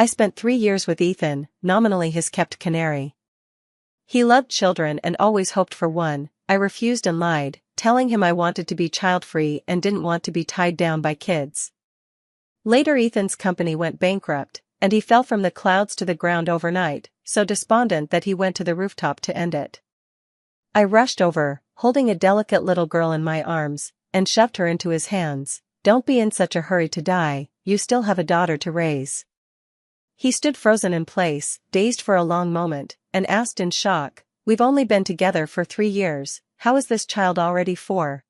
I spent 3 years with Ethan, nominally his kept canary. He loved children and always hoped for one. I refused and lied, telling him I wanted to be child-free and didn't want to be tied down by kids. Later Ethan's company went bankrupt, and he fell from the clouds to the ground overnight, so despondent that he went to the rooftop to end it. I rushed over, holding a delicate little girl in my arms, and shoved her into his hands. "Don't be in such a hurry to die, you still have a daughter to raise." He stood frozen in place, dazed for a long moment, and asked in shock, "We've only been together for 3 years, how is this child already 4?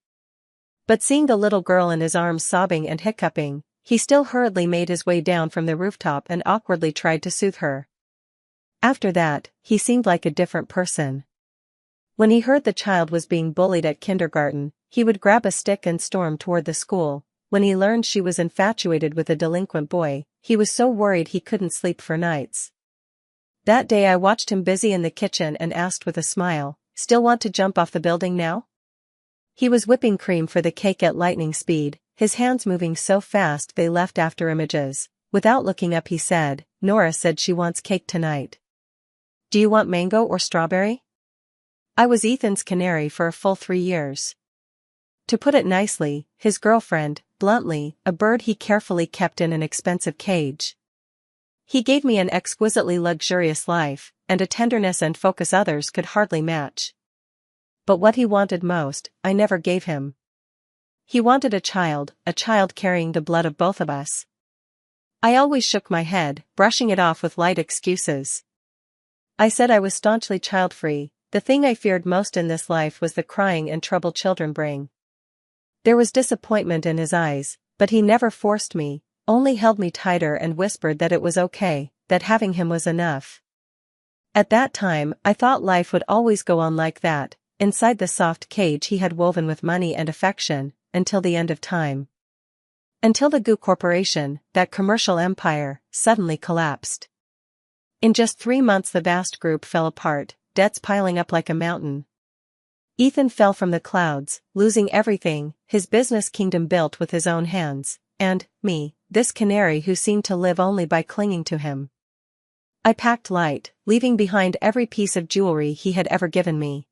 But seeing the little girl in his arms sobbing and hiccuping, he still hurriedly made his way down from the rooftop and awkwardly tried to soothe her. After that, he seemed like a different person. When he heard the child was being bullied at kindergarten, he would grab a stick and storm toward the school. When he learned she was infatuated with a delinquent boy, he was so worried he couldn't sleep for nights. That day I watched him busy in the kitchen and asked with a smile, "Still want to jump off the building now?" He was whipping cream for the cake at lightning speed, his hands moving so fast they left after images. Without looking up he said, "Nora said she wants cake tonight. Do you want mango or strawberry?" I was Ethan's canary for a full 3 years. To put it nicely, his girlfriend, bluntly, a bird he carefully kept in an expensive cage. He gave me an exquisitely luxurious life, and a tenderness and focus others could hardly match. But what he wanted most, I never gave him. He wanted a child carrying the blood of both of us. I always shook my head, brushing it off with light excuses. I said I was staunchly child-free. The thing I feared most in this life was the crying and trouble children bring. There was disappointment in his eyes, but he never forced me, only held me tighter and whispered that it was okay, that having him was enough. At that time, I thought life would always go on like that, inside the soft cage he had woven with money and affection, until the end of time. Until the Goo Corporation, that commercial empire, suddenly collapsed. In just 3 months the vast group fell apart, debts piling up like a mountain. Ethan fell from the clouds, losing everything, his business kingdom built with his own hands, and me, this canary who seemed to live only by clinging to him. I packed light, leaving behind every piece of jewelry he had ever given me.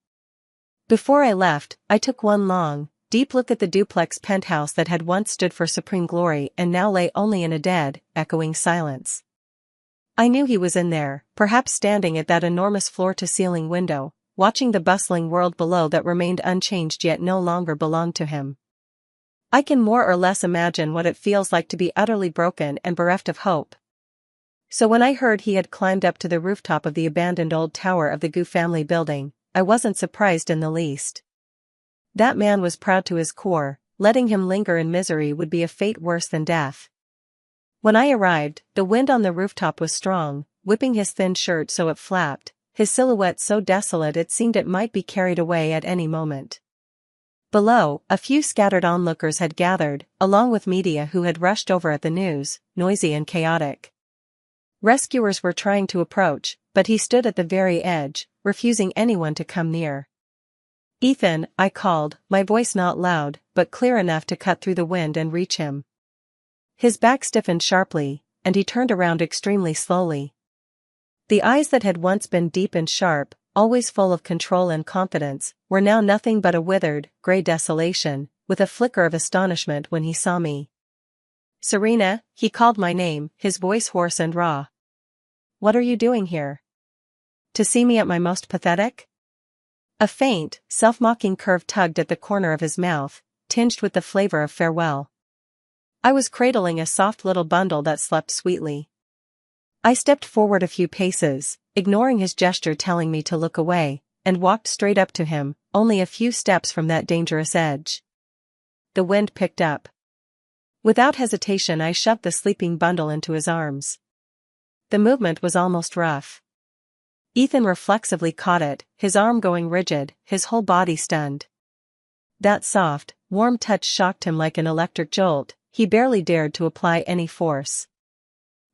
Before I left, I took one long, deep look at the duplex penthouse that had once stood for supreme glory and now lay only in a dead, echoing silence. I knew he was in there, perhaps standing at that enormous floor-to-ceiling window, watching the bustling world below that remained unchanged yet no longer belonged to him. I can more or less imagine what it feels like to be utterly broken and bereft of hope. So when I heard he had climbed up to the rooftop of the abandoned old tower of the Goo family building, I wasn't surprised in the least. That man was proud to his core, letting him linger in misery would be a fate worse than death. When I arrived, the wind on the rooftop was strong, whipping his thin shirt so it flapped, his silhouette so desolate it seemed it might be carried away at any moment. Below, a few scattered onlookers had gathered, along with media who had rushed over at the news, noisy and chaotic. Rescuers were trying to approach, but he stood at the very edge, refusing anyone to come near. "Ethan," I called, my voice not loud, but clear enough to cut through the wind and reach him. His back stiffened sharply, and he turned around extremely slowly. The eyes that had once been deep and sharp, always full of control and confidence, were now nothing but a withered, gray desolation, with a flicker of astonishment when he saw me. "Serena," he called my name, his voice hoarse and raw. "What are you doing here? To see me at my most pathetic?" A faint, self-mocking curve tugged at the corner of his mouth, tinged with the flavor of farewell. I was cradling a soft little bundle that slept sweetly. I stepped forward a few paces, ignoring his gesture telling me to look away, and walked straight up to him, only a few steps from that dangerous edge. The wind picked up. Without hesitation I shoved the sleeping bundle into his arms. The movement was almost rough. Ethan reflexively caught it, his arm going rigid, his whole body stunned. That soft, warm touch shocked him like an electric jolt, he barely dared to apply any force.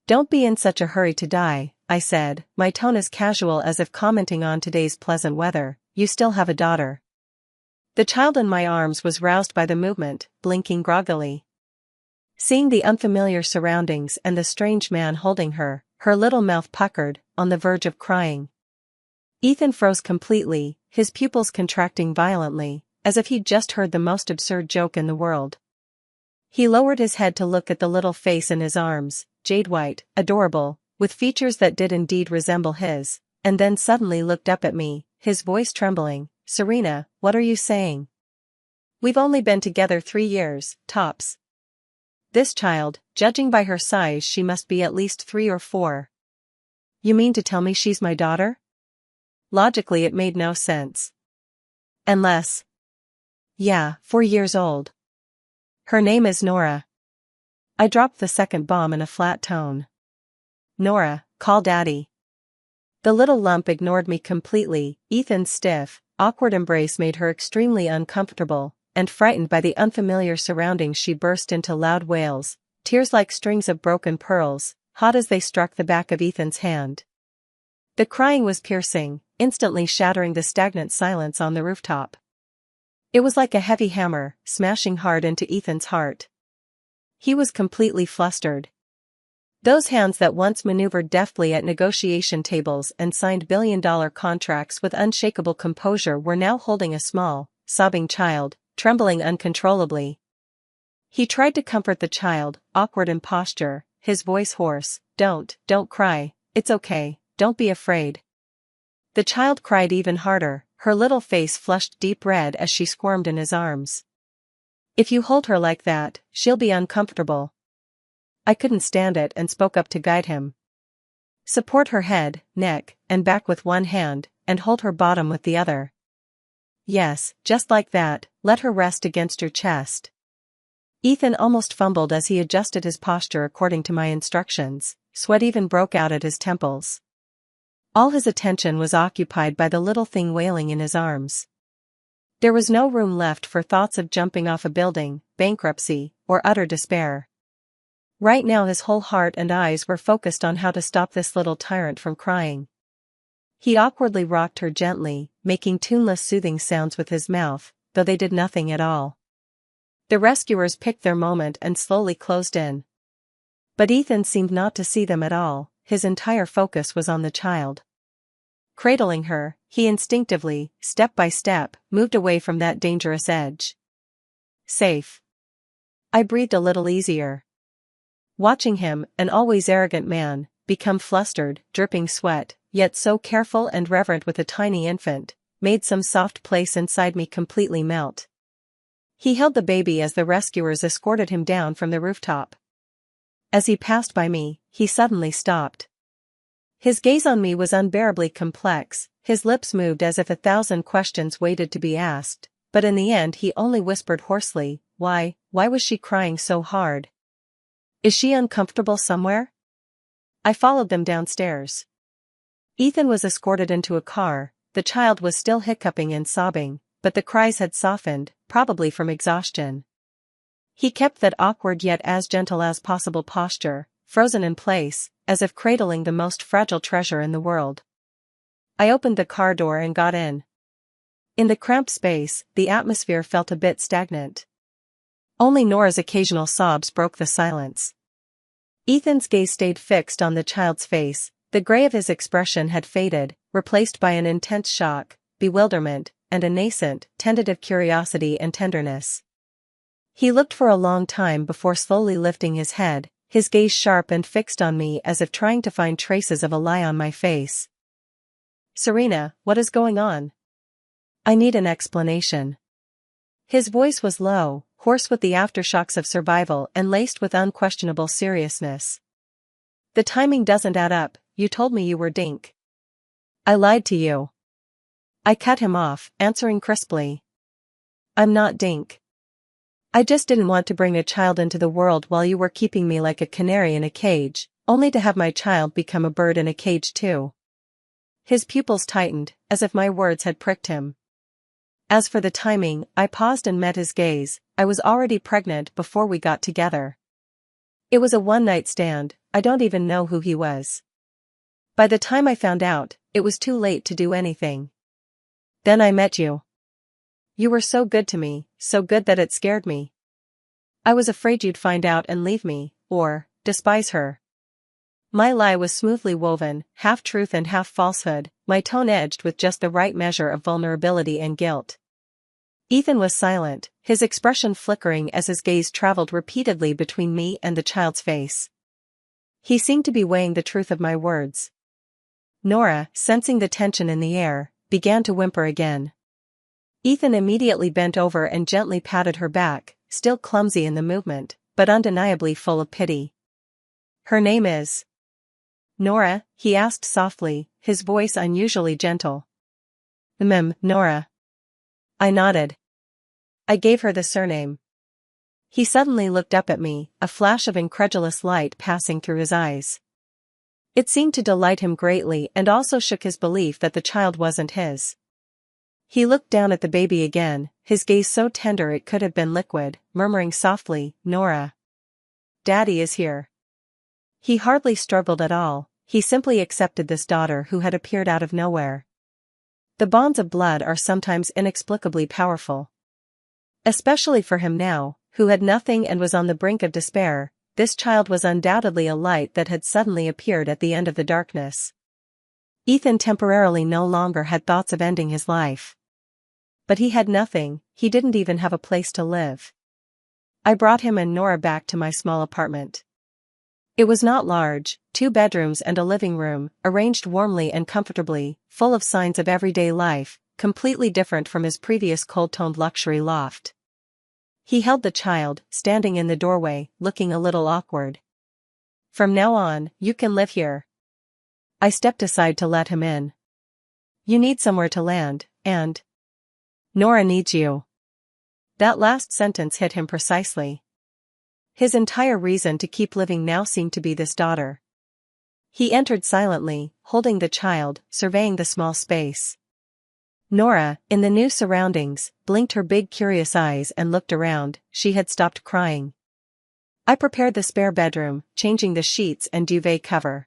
"Don't be in such a hurry to die," I said, my tone as casual as if commenting on today's pleasant weather. "You still have a daughter." The child in my arms was roused by the movement, blinking groggily. Seeing the unfamiliar surroundings and the strange man holding her, her little mouth puckered, on the verge of crying. Ethan froze completely, his pupils contracting violently, as if he'd just heard the most absurd joke in the world. He lowered his head to look at the little face in his arms, jade white, adorable, with features that did indeed resemble his, and then suddenly looked up at me, his voice trembling. "Serena, what are you saying? We've only been together 3 years, tops. This child, judging by her size, she must be at least 3 or 4. You mean to tell me she's my daughter?" Logically it made no sense. Unless. Yeah, 4 years old. Her name is Nora. I dropped the second bomb in a flat tone. "Nora, call Daddy." The little lump ignored me completely. Ethan's stiff, awkward embrace made her extremely uncomfortable, and frightened by the unfamiliar surroundings she burst into loud wails, tears like strings of broken pearls, hot as they struck the back of Ethan's hand. The crying was piercing, instantly shattering the stagnant silence on the rooftop. It was like a heavy hammer, smashing hard into Ethan's heart. He was completely flustered. Those hands that once maneuvered deftly at negotiation tables and signed billion-dollar contracts with unshakable composure were now holding a small, sobbing child, trembling uncontrollably. He tried to comfort the child, awkward in posture, his voice hoarse. Don't cry, it's okay, don't be afraid." The child cried even harder, her little face flushed deep red as she squirmed in his arms. "If you hold her like that, she'll be uncomfortable." I couldn't stand it and spoke up to guide him. "Support her head, neck, and back with one hand, and hold her bottom with the other. Yes, just like that, let her rest against your chest." Ethan almost fumbled as he adjusted his posture according to my instructions, sweat even broke out at his temples. All his attention was occupied by the little thing wailing in his arms. There was no room left for thoughts of jumping off a building, bankruptcy, or utter despair. Right now his whole heart and eyes were focused on how to stop this little tyrant from crying. He awkwardly rocked her gently, making tuneless soothing sounds with his mouth, though they did nothing at all. The rescuers picked their moment and slowly closed in. But Ethan seemed not to see them at all, his entire focus was on the child. Cradling her, he instinctively, step by step, moved away from that dangerous edge. Safe. I breathed a little easier. Watching him, an always arrogant man, become flustered, dripping sweat, yet so careful and reverent with a tiny infant, made some soft place inside me completely melt. He held the baby as the rescuers escorted him down from the rooftop. As he passed by me, he suddenly stopped. His gaze on me was unbearably complex, his lips moved as if 1,000 questions waited to be asked, but in the end he only whispered hoarsely, why was she crying so hard? Is she uncomfortable somewhere?" I followed them downstairs. Ethan was escorted into a car. The child was still hiccuping and sobbing, but the cries had softened, probably from exhaustion. He kept that awkward yet as gentle as possible posture, frozen in place, as if cradling the most fragile treasure in the world. I opened the car door and got in. In the cramped space, the atmosphere felt a bit stagnant. Only Nora's occasional sobs broke the silence. Ethan's gaze stayed fixed on the child's face. The gray of his expression had faded, replaced by an intense shock, bewilderment, and a nascent, tentative curiosity and tenderness. He looked for a long time before slowly lifting his head, his gaze sharp and fixed on me as if trying to find traces of a lie on my face. "Serena, what is going on? I need an explanation." His voice was low, hoarse with the aftershocks of survival and laced with unquestionable seriousness. "The timing doesn't add up, you told me you were Dink." "I lied to you." I cut him off, answering crisply. "I'm not Dink. I just didn't want to bring a child into the world while you were keeping me like a canary in a cage, only to have my child become a bird in a cage too." His pupils tightened, as if my words had pricked him. As for the timing, I paused and met his gaze. I was already pregnant before we got together. It was a one-night stand, I don't even know who he was. By the time I found out, it was too late to do anything. Then I met you. You were so good to me, so good that it scared me. I was afraid you'd find out and leave me, or despise her. My lie was smoothly woven, half truth and half falsehood, my tone edged with just the right measure of vulnerability and guilt. Ethan was silent, his expression flickering as his gaze traveled repeatedly between me and the child's face. He seemed to be weighing the truth of my words. Nora, sensing the tension in the air, began to whimper again. Ethan immediately bent over and gently patted her back, still clumsy in the movement, but undeniably full of pity. "Her name is Nora?" he asked softly, his voice unusually gentle. Nora." I nodded. "I gave her the surname." He suddenly looked up at me, a flash of incredulous light passing through his eyes. It seemed to delight him greatly and also shook his belief that the child wasn't his. He looked down at the baby again, his gaze so tender it could have been liquid, murmuring softly, "Nora. Daddy is here." He hardly struggled at all, he simply accepted this daughter who had appeared out of nowhere. The bonds of blood are sometimes inexplicably powerful. Especially for him now, who had nothing and was on the brink of despair, this child was undoubtedly a light that had suddenly appeared at the end of the darkness. Ethan temporarily no longer had thoughts of ending his life. But he had nothing, he didn't even have a place to live. I brought him and Nora back to my small apartment. It was not large, 2 bedrooms and a living room, arranged warmly and comfortably, full of signs of everyday life, completely different from his previous cold-toned luxury loft. He held the child, standing in the doorway, looking a little awkward. "From now on, you can live here." I stepped aside to let him in. "You need somewhere to land, and Nora needs you." That last sentence hit him precisely. His entire reason to keep living now seemed to be this daughter. He entered silently, holding the child, surveying the small space. Nora, in the new surroundings, blinked her big curious eyes and looked around. She had stopped crying. I prepared the spare bedroom, changing the sheets and duvet cover.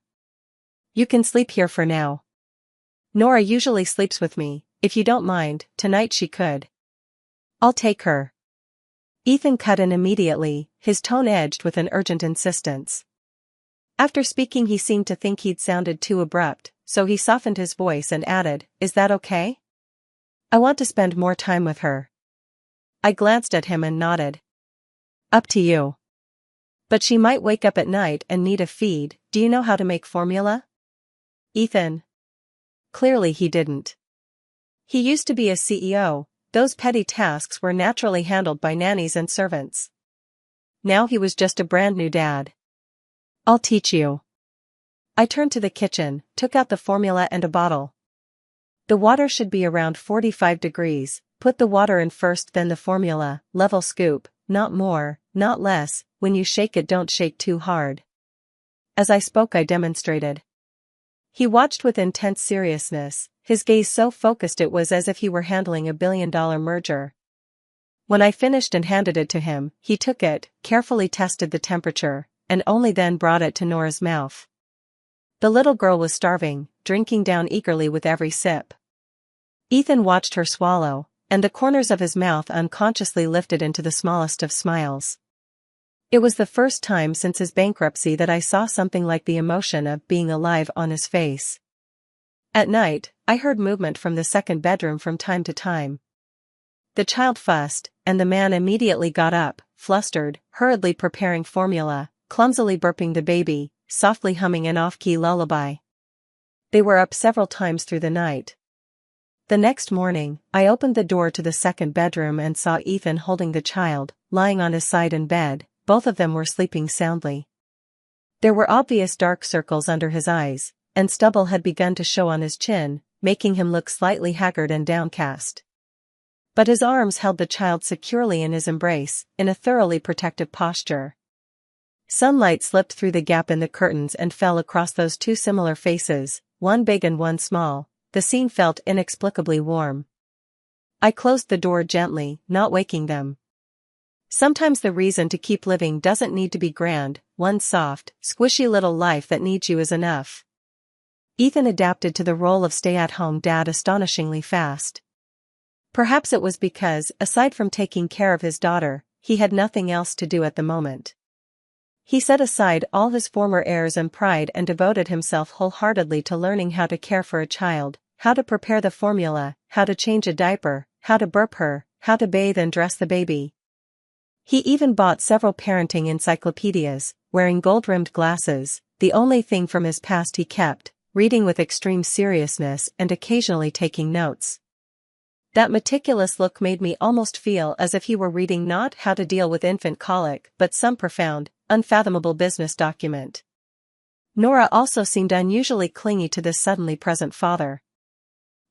"You can sleep here for now. Nora usually sleeps with me. If you don't mind, tonight she could." "I'll take her." Ethan cut in immediately, his tone edged with an urgent insistence. After speaking he seemed to think he'd sounded too abrupt, so he softened his voice and added, "Is that okay? I want to spend more time with her." I glanced at him and nodded. "Up to you. But she might wake up at night and need a feed. Do you know how to make formula?" Ethan. Clearly he didn't. He used to be a CEO, those petty tasks were naturally handled by nannies and servants. Now he was just a brand new dad. "I'll teach you." I turned to the kitchen, took out the formula and a bottle. "The water should be around 45 degrees, put the water in first then the formula, level scoop, not more, not less, when you shake it don't shake too hard." As I spoke I demonstrated. He watched with intense seriousness, his gaze so focused it was as if he were handling $1 billion merger. When I finished and handed it to him, he took it, carefully tested the temperature, and only then brought it to Nora's mouth. The little girl was starving, drinking down eagerly with every sip. Ethan watched her swallow, and the corners of his mouth unconsciously lifted into the smallest of smiles. It was the first time since his bankruptcy that I saw something like the emotion of being alive on his face. At night, I heard movement from the second bedroom from time to time. The child fussed, and the man immediately got up, flustered, hurriedly preparing formula, clumsily burping the baby, softly humming an off-key lullaby. They were up several times through the night. The next morning, I opened the door to the second bedroom and saw Ethan holding the child, lying on his side in bed. Both of them were sleeping soundly. There were obvious dark circles under his eyes, and stubble had begun to show on his chin, making him look slightly haggard and downcast. But his arms held the child securely in his embrace, in a thoroughly protective posture. Sunlight slipped through the gap in the curtains and fell across those 2 similar faces, one big and one small. The scene felt inexplicably warm. I closed the door gently, not waking them. Sometimes the reason to keep living doesn't need to be grand, one soft, squishy little life that needs you is enough. Ethan adapted to the role of stay-at-home dad astonishingly fast. Perhaps it was because, aside from taking care of his daughter, he had nothing else to do at the moment. He set aside all his former airs and pride and devoted himself wholeheartedly to learning how to care for a child, how to prepare the formula, how to change a diaper, how to burp her, how to bathe and dress the baby. He even bought several parenting encyclopedias, wearing gold-rimmed glasses, the only thing from his past he kept, reading with extreme seriousness and occasionally taking notes. That meticulous look made me almost feel as if he were reading not how to deal with infant colic but some profound, unfathomable business document. Nora also seemed unusually clingy to this suddenly present father.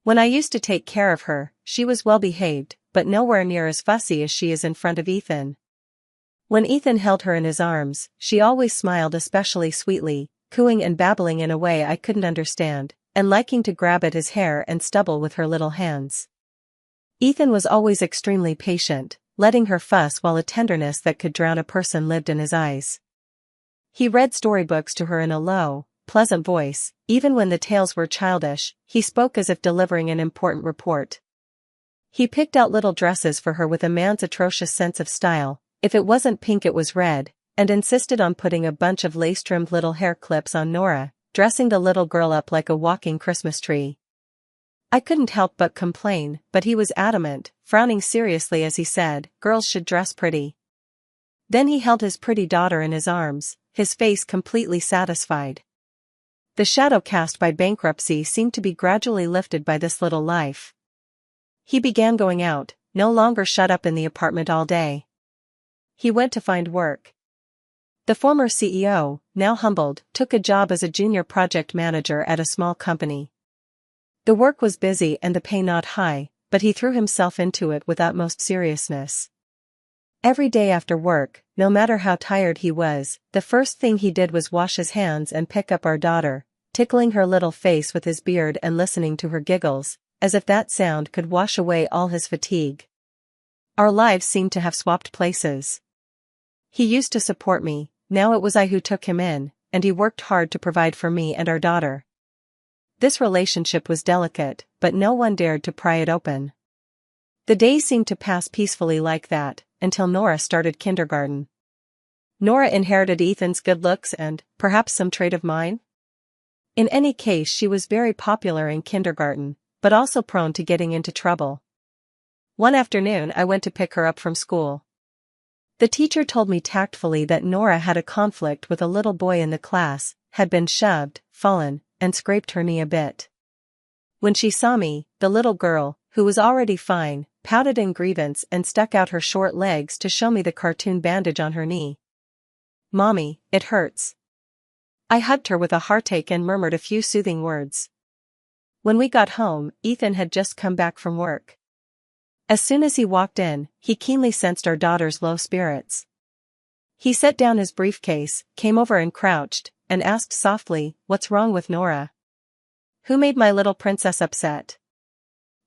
When I used to take care of her, she was well behaved, but nowhere near as fussy as she is in front of Ethan. When Ethan held her in his arms, she always smiled especially sweetly, cooing and babbling in a way I couldn't understand, and liking to grab at his hair and stubble with her little hands. Ethan was always extremely patient, letting her fuss while a tenderness that could drown a person lived in his eyes. He read storybooks to her in a low, pleasant voice. Even when the tales were childish, he spoke as if delivering an important report. He picked out little dresses for her with a man's atrocious sense of style. If it wasn't pink it was red, and insisted on putting a bunch of lace-trimmed little hair clips on Nora, dressing the little girl up like a walking Christmas tree. I couldn't help but complain, but he was adamant, frowning seriously as he said, "Girls should dress pretty." Then he held his pretty daughter in his arms, his face completely satisfied. The shadow cast by bankruptcy seemed to be gradually lifted by this little life. He began going out, no longer shut up in the apartment all day. He went to find work. The former CEO, now humbled, took a job as a junior project manager at a small company. The work was busy and the pay not high, but he threw himself into it with utmost seriousness. Every day after work, no matter how tired he was, the first thing he did was wash his hands and pick up our daughter, tickling her little face with his beard and listening to her giggles, as if that sound could wash away all his fatigue. Our lives seemed to have swapped places. He used to support me, now it was I who took him in, and he worked hard to provide for me and our daughter. This relationship was delicate, but no one dared to pry it open. The days seemed to pass peacefully like that, until Nora started kindergarten. Nora inherited Ethan's good looks and, perhaps some trait of mine? In any case she was very popular in kindergarten, but also prone to getting into trouble. One afternoon I went to pick her up from school. The teacher told me tactfully that Nora had a conflict with a little boy in the class, had been shoved, fallen, and scraped her knee a bit. When she saw me, the little girl, who was already fine, pouted in grievance and stuck out her short legs to show me the cartoon bandage on her knee. "Mommy, it hurts." I hugged her with a heartache and murmured a few soothing words. When we got home, Ethan had just come back from work. As soon as he walked in, he keenly sensed our daughter's low spirits. He set down his briefcase, came over and crouched, and asked softly, "What's wrong with Nora? Who made my little princess upset?"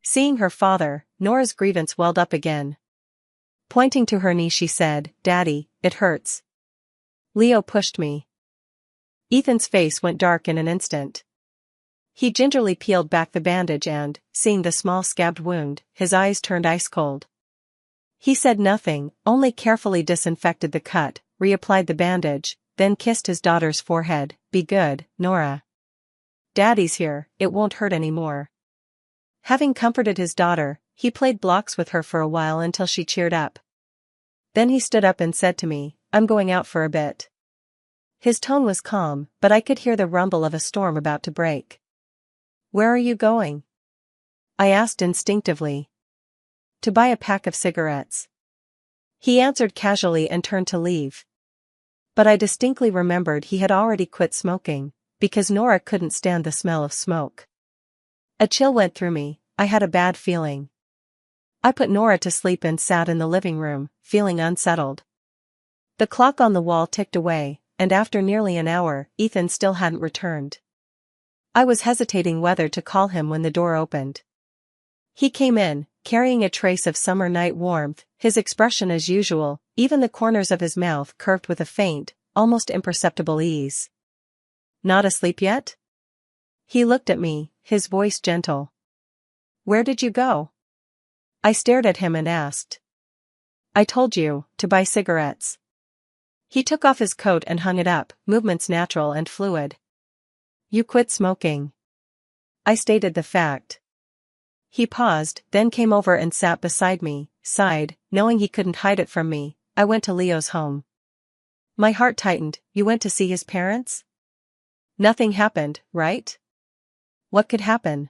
Seeing her father, Nora's grievance welled up again. Pointing to her knee she said, "Daddy, it hurts. Leo pushed me." Ethan's face went dark in an instant. He gingerly peeled back the bandage and, seeing the small scabbed wound, his eyes turned ice-cold. He said nothing, only carefully disinfected the cut, reapplied the bandage, then kissed his daughter's forehead. "Be good, Nora. Daddy's here, it won't hurt anymore." Having comforted his daughter, he played blocks with her for a while until she cheered up. Then he stood up and said to me, "I'm going out for a bit." His tone was calm, but I could hear the rumble of a storm about to break. "Where are you going?" I asked instinctively. "To buy a pack of cigarettes." He answered casually and turned to leave. But I distinctly remembered he had already quit smoking, because Nora couldn't stand the smell of smoke. A chill went through me, I had a bad feeling. I put Nora to sleep and sat in the living room, feeling unsettled. The clock on the wall ticked away, and after nearly an hour, Ethan still hadn't returned. I was hesitating whether to call him when the door opened. He came in, carrying a trace of summer night warmth, his expression as usual, even the corners of his mouth curved with a faint, almost imperceptible ease. "Not asleep yet?" He looked at me, his voice gentle. "Where did you go?" I stared at him and asked. "I told you, to buy cigarettes." He took off his coat and hung it up, movements natural and fluid. You quit smoking. I stated the fact. He paused, then came over and sat beside me, sighed, knowing he couldn't hide it from me. I went to Leo's home. My heart tightened. You went to see his parents? Nothing happened, right? What could happen?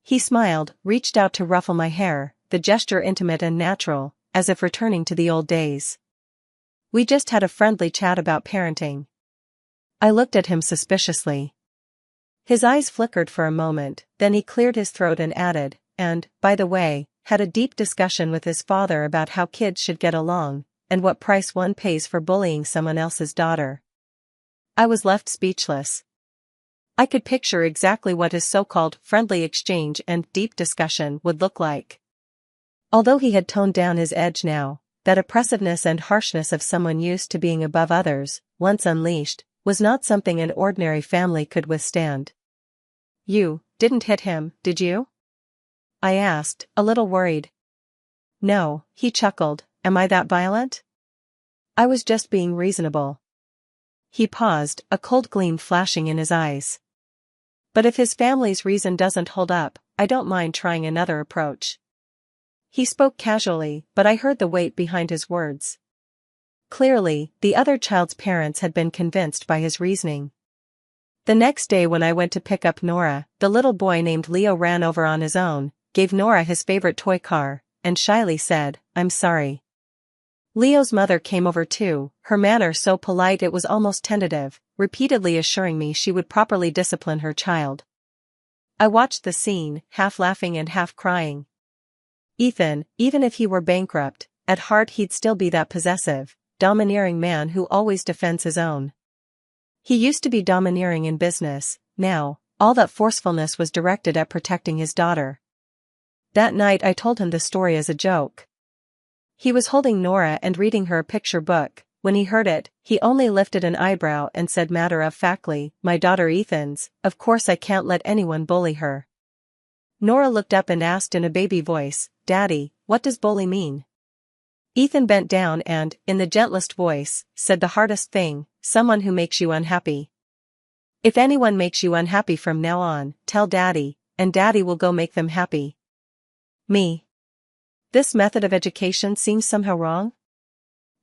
He smiled, reached out to ruffle my hair, the gesture intimate and natural, as if returning to the old days. We just had a friendly chat about parenting. I looked at him suspiciously. His eyes flickered for a moment, then he cleared his throat and added, and, by the way, had a deep discussion with his father about how kids should get along, and what price one pays for bullying someone else's daughter. I was left speechless. I could picture exactly what his so-called friendly exchange and deep discussion would look like. Although he had toned down his edge now, that oppressiveness and harshness of someone used to being above others, once unleashed, was not something an ordinary family could withstand. You didn't hit him, did you? I asked, a little worried. No, he chuckled. Am I that violent? I was just being reasonable. He paused, a cold gleam flashing in his eyes. But if his family's reason doesn't hold up, I don't mind trying another approach. He spoke casually, but I heard the weight behind his words. Clearly, the other child's parents had been convinced by his reasoning. The next day when I went to pick up Nora, the little boy named Leo ran over on his own, gave Nora his favorite toy car, and shyly said, "I'm sorry." Leo's mother came over too, her manner so polite it was almost tentative, repeatedly assuring me she would properly discipline her child. I watched the scene, half laughing and half crying. Ethan, even if he were bankrupt, at heart he'd still be that possessive, domineering man who always defends his own. He used to be domineering in business, now, all that forcefulness was directed at protecting his daughter. That night I told him the story as a joke. He was holding Nora and reading her a picture book. When he heard it, he only lifted an eyebrow and said matter-of-factly, "My daughter Ethan's, of course I can't let anyone bully her." Nora looked up and asked in a baby voice, "Daddy, what does bully mean?" Ethan bent down and, in the gentlest voice, said the hardest thing, someone who makes you unhappy. If anyone makes you unhappy from now on, tell Daddy, and Daddy will go make them happy. Me. This method of education seems somehow wrong?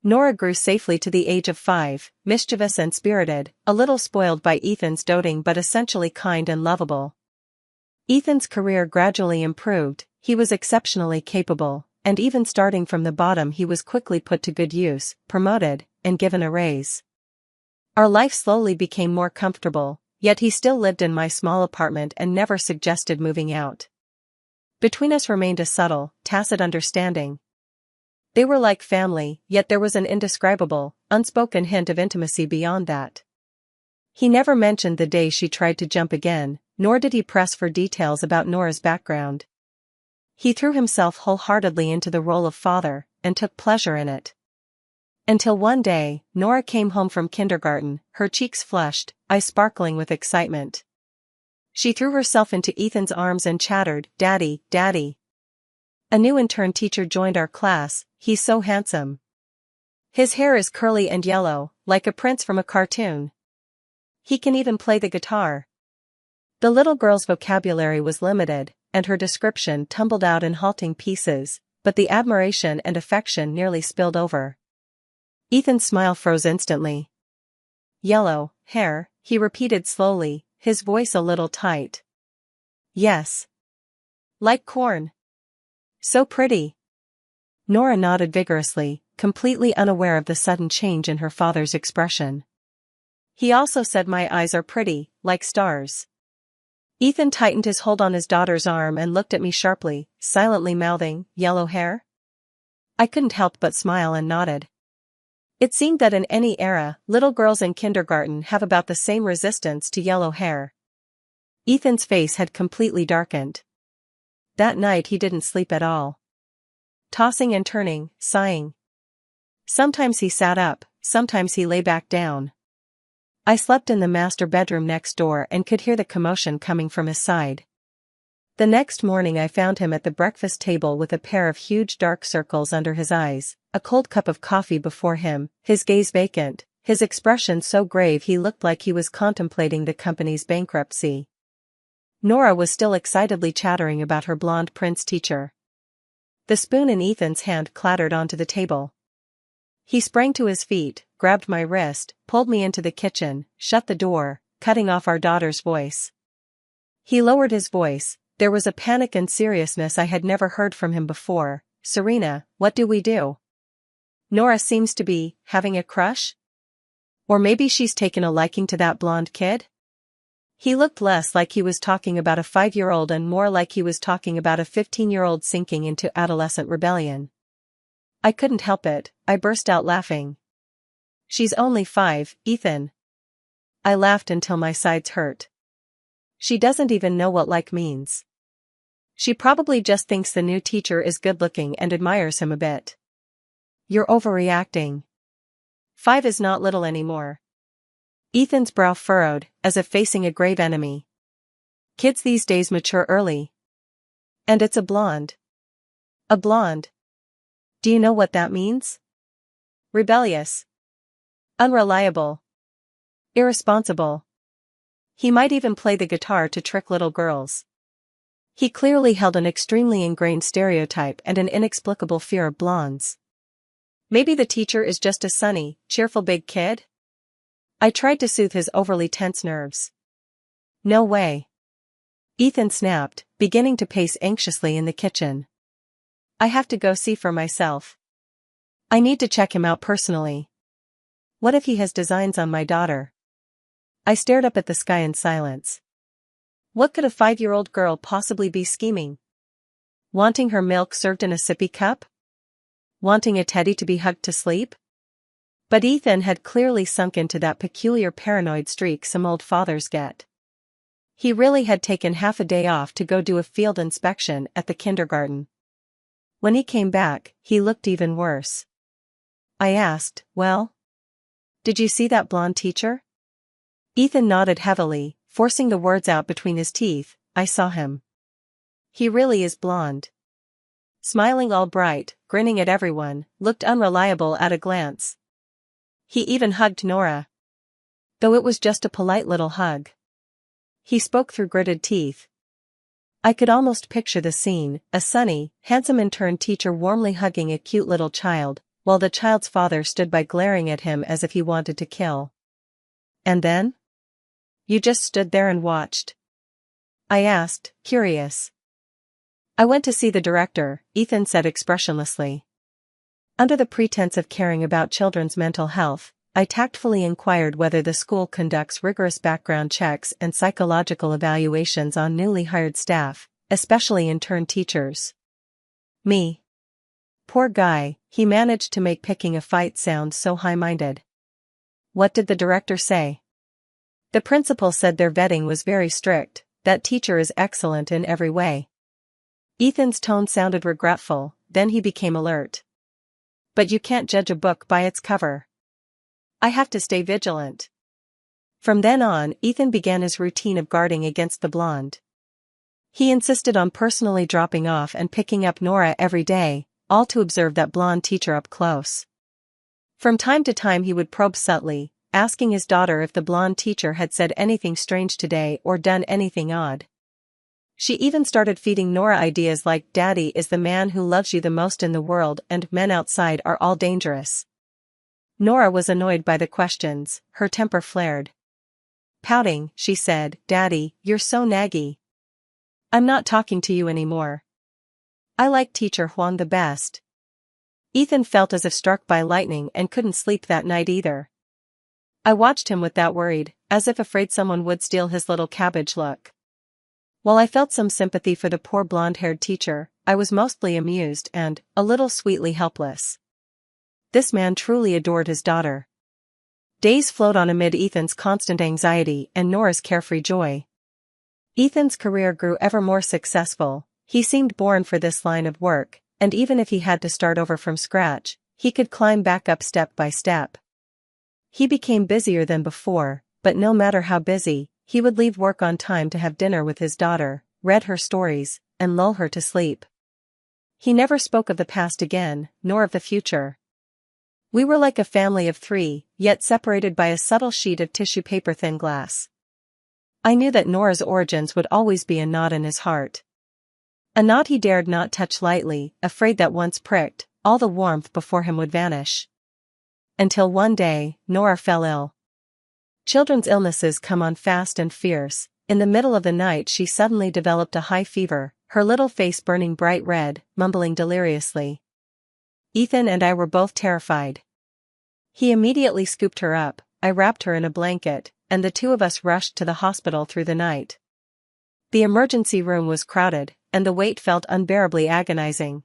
Nora grew safely to the age of 5, mischievous and spirited, a little spoiled by Ethan's doting but essentially kind and lovable. Ethan's career gradually improved, he was exceptionally capable, and even starting from the bottom he was quickly put to good use, promoted, and given a raise. Our life slowly became more comfortable, yet he still lived in my small apartment and never suggested moving out. Between us remained a subtle, tacit understanding. They were like family, yet there was an indescribable, unspoken hint of intimacy beyond that. He never mentioned the day she tried to jump again, nor did he press for details about Nora's background. He threw himself wholeheartedly into the role of father, and took pleasure in it. Until one day, Nora came home from kindergarten, her cheeks flushed, eyes sparkling with excitement. She threw herself into Ethan's arms and chattered, "Daddy, Daddy." A new intern teacher joined our class, "He's so handsome. His hair is curly and yellow, like a prince from a cartoon. He can even play the guitar." The little girl's vocabulary was limited, and her description tumbled out in halting pieces, but the admiration and affection nearly spilled over. Ethan's smile froze instantly. "Yellow hair," he repeated slowly, his voice a little tight. "Yes. Like corn. So pretty." Nora nodded vigorously, completely unaware of the sudden change in her father's expression. "He also said my eyes are pretty, like stars." Ethan tightened his hold on his daughter's arm and looked at me sharply, silently mouthing, "Yellow hair?" I couldn't help but smile and nodded. It seemed that in any era, little girls in kindergarten have about the same resistance to yellow hair. Ethan's face had completely darkened. That night he didn't sleep at all. Tossing and turning, sighing. Sometimes he sat up, sometimes he lay back down. I slept in the master bedroom next door and could hear the commotion coming from his side. The next morning I found him at the breakfast table with a pair of huge dark circles under his eyes, a cold cup of coffee before him, his gaze vacant, his expression so grave he looked like he was contemplating the company's bankruptcy. Nora was still excitedly chattering about her blonde prince teacher. The spoon in Ethan's hand clattered onto the table. He sprang to his feet, grabbed my wrist, pulled me into the kitchen, shut the door, cutting off our daughter's voice. He lowered his voice. There was a panic and seriousness I had never heard from him before. Serena, what do we do? Nora seems to be having a crush? Or maybe she's taken a liking to that blonde kid? He looked less like he was talking about a 5-year-old and more like he was talking about a 15-year-old sinking into adolescent rebellion. I couldn't help it, I burst out laughing. She's only 5, Ethan. I laughed until my sides hurt. She doesn't even know what like means. She probably just thinks the new teacher is good-looking and admires him a bit. You're overreacting. 5 is not little anymore. Ethan's brow furrowed, as if facing a grave enemy. Kids these days mature early. And it's a blonde. A blonde. Do you know what that means? Rebellious. Unreliable. Irresponsible. He might even play the guitar to trick little girls. He clearly held an extremely ingrained stereotype and an inexplicable fear of blondes. Maybe the teacher is just a sunny, cheerful big kid? I tried to soothe his overly tense nerves. No way. Ethan snapped, beginning to pace anxiously in the kitchen. I have to go see for myself. I need to check him out personally. What if he has designs on my daughter? I stared up at the sky in silence. What could a 5-year-old girl possibly be scheming? Wanting her milk served in a sippy cup? Wanting a teddy to be hugged to sleep? But Ethan had clearly sunk into that peculiar paranoid streak some old fathers get. He really had taken half a day off to go do a field inspection at the kindergarten. When he came back, he looked even worse. I asked, well? Did you see that blonde teacher? Ethan nodded heavily, forcing the words out between his teeth. I saw him. He really is blonde. Smiling all bright, grinning at everyone, looked unreliable at a glance. He even hugged Nora. Though it was just a polite little hug. He spoke through gritted teeth. I could almost picture the scene, a sunny, handsome intern teacher warmly hugging a cute little child, while the child's father stood by glaring at him as if he wanted to kill. And then? You just stood there and watched? I asked, curious. I went to see the director, Ethan said expressionlessly. Under the pretense of caring about children's mental health, I tactfully inquired whether the school conducts rigorous background checks and psychological evaluations on newly hired staff, especially intern teachers. Me. Poor guy, he managed to make picking a fight sound so high-minded. What did the director say? The principal said their vetting was very strict, that teacher is excellent in every way. Ethan's tone sounded regretful, then he became alert. But you can't judge a book by its cover. I have to stay vigilant. From then on, Ethan began his routine of guarding against the blonde. He insisted on personally dropping off and picking up Nora every day, all to observe that blonde teacher up close. From time to time he would probe subtly, asking his daughter if the blonde teacher had said anything strange today or done anything odd. She even started feeding Nora ideas like "Daddy is the man who loves you the most in the world and men outside are all dangerous." Nora was annoyed by the questions, her temper flared. Pouting, she said, "Daddy, you're so naggy. I'm not talking to you anymore. I like Teacher Huang the best." Ethan felt as if struck by lightning and couldn't sleep that night either. I watched him with that worried, as if afraid someone would steal his little cabbage look. While I felt some sympathy for the poor blonde-haired teacher, I was mostly amused and, a little sweetly helpless. This man truly adored his daughter. Days flowed on amid Ethan's constant anxiety and Nora's carefree joy. Ethan's career grew ever more successful, he seemed born for this line of work, and even if he had to start over from scratch, he could climb back up step by step. He became busier than before, but no matter how busy, he would leave work on time to have dinner with his daughter, read her stories, and lull her to sleep. He never spoke of the past again, nor of the future. We were like a family of three, yet separated by a subtle sheet of tissue paper thin glass. I knew that Nora's origins would always be a knot in his heart. A knot he dared not touch lightly, afraid that once pricked, all the warmth before him would vanish. Until one day, Nora fell ill. Children's illnesses come on fast and fierce. In the middle of the night she suddenly developed a high fever, her little face burning bright red, mumbling deliriously. Ethan and I were both terrified. He immediately scooped her up, I wrapped her in a blanket, and the two of us rushed to the hospital through the night. The emergency room was crowded, and the wait felt unbearably agonizing.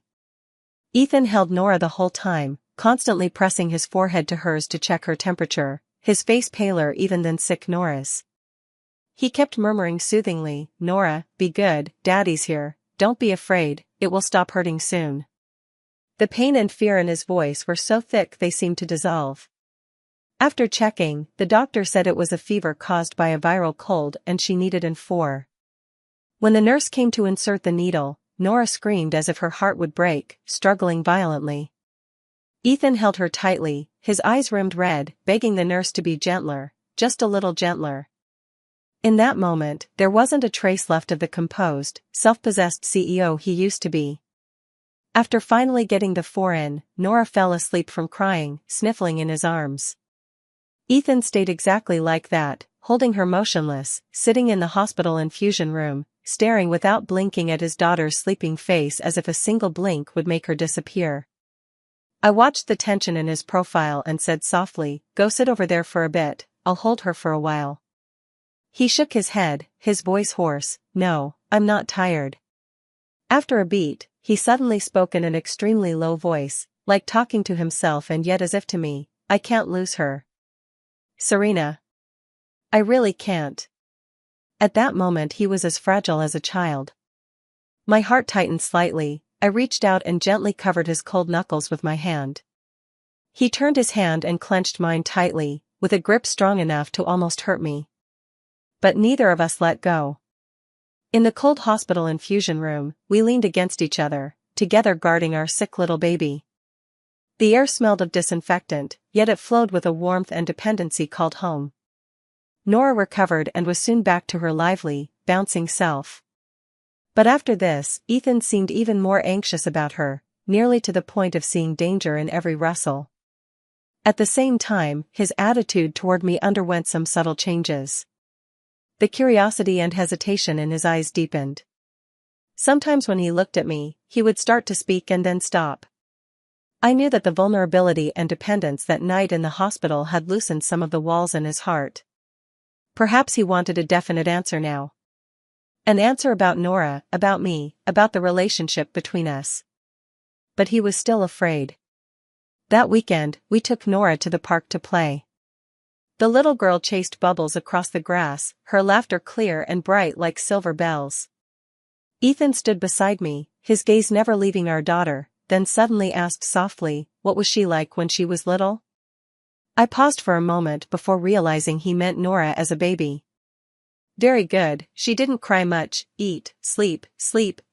Ethan held Nora the whole time, constantly pressing his forehead to hers to check her temperature, his face paler even than sick Nora's. He kept murmuring soothingly, "Nora, be good, Daddy's here, don't be afraid, it will stop hurting soon." The pain and fear in his voice were so thick they seemed to dissolve. After checking, the doctor said it was a fever caused by a viral cold and she needed N4. When the nurse came to insert the needle, Nora screamed as if her heart would break, struggling violently. Ethan held her tightly, his eyes rimmed red, begging the nurse to be gentler, just a little gentler. In that moment, there wasn't a trace left of the composed, self-possessed CEO he used to be. After finally getting the 4 in, Nora fell asleep from crying, sniffling in his arms. Ethan stayed exactly like that, holding her motionless, sitting in the hospital infusion room, staring without blinking at his daughter's sleeping face as if a single blink would make her disappear. I watched the tension in his profile and said softly, "Go sit over there for a bit, I'll hold her for a while." He shook his head, his voice hoarse, "No, I'm not tired." After a beat, he suddenly spoke in an extremely low voice, like talking to himself and yet as if to me, "I can't lose her. Serena. I really can't." At that moment he was as fragile as a child. My heart tightened slightly, I reached out and gently covered his cold knuckles with my hand. He turned his hand and clenched mine tightly, with a grip strong enough to almost hurt me. But neither of us let go. In the cold hospital infusion room, we leaned against each other, together guarding our sick little baby. The air smelled of disinfectant, yet it flowed with a warmth and dependency called home. Nora recovered and was soon back to her lively, bouncing self. But after this, Ethan seemed even more anxious about her, nearly to the point of seeing danger in every rustle. At the same time, his attitude toward me underwent some subtle changes. The curiosity and hesitation in his eyes deepened. Sometimes when he looked at me, he would start to speak and then stop. I knew that the vulnerability and dependence that night in the hospital had loosened some of the walls in his heart. Perhaps he wanted a definite answer now. An answer about Nora, about me, about the relationship between us. But he was still afraid. That weekend, we took Nora to the park to play. The little girl chased Bubbles across the grass, her laughter clear and bright like silver bells. Ethan stood beside me, his gaze never leaving our daughter, then suddenly asked softly, "What was she like when she was little?" I paused for a moment before realizing he meant Nora as a baby. "Very good, she didn't cry much, eat, sleep,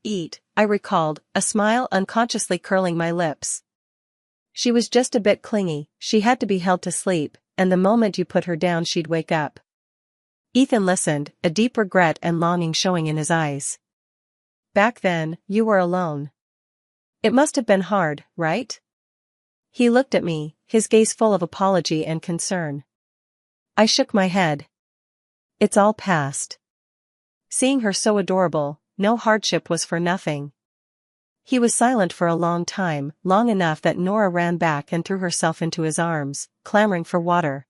eat," I recalled, a smile unconsciously curling my lips. "She was just a bit clingy, she had to be held to sleep, and the moment you put her down she'd wake up." Ethan listened, a deep regret and longing showing in his eyes. "Back then, you were alone. It must have been hard, right?" He looked at me, his gaze full of apology and concern. I shook my head. "It's all past. Seeing her so adorable, no hardship was for nothing." He was silent for a long time, long enough that Nora ran back and threw herself into his arms, clamoring for water.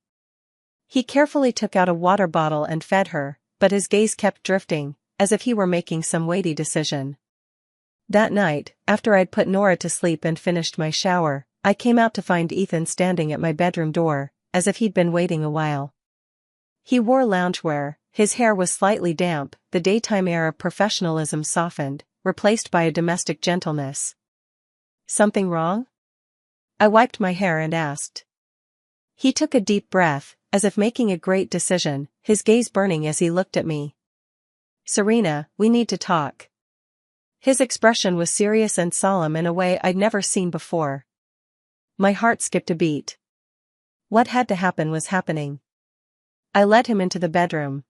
He carefully took out a water bottle and fed her, but his gaze kept drifting, as if he were making some weighty decision. That night, after I'd put Nora to sleep and finished my shower, I came out to find Ethan standing at my bedroom door, as if he'd been waiting a while. He wore loungewear, his hair was slightly damp, the daytime air of professionalism softened, replaced by a domestic gentleness. "Something wrong?" I wiped my hair and asked. He took a deep breath, as if making a great decision, his gaze burning as he looked at me. Serena, we need to talk. His expression was serious and solemn in a way I'd never seen before. My heart skipped a beat. What had to happen was happening. I led him into the bedroom.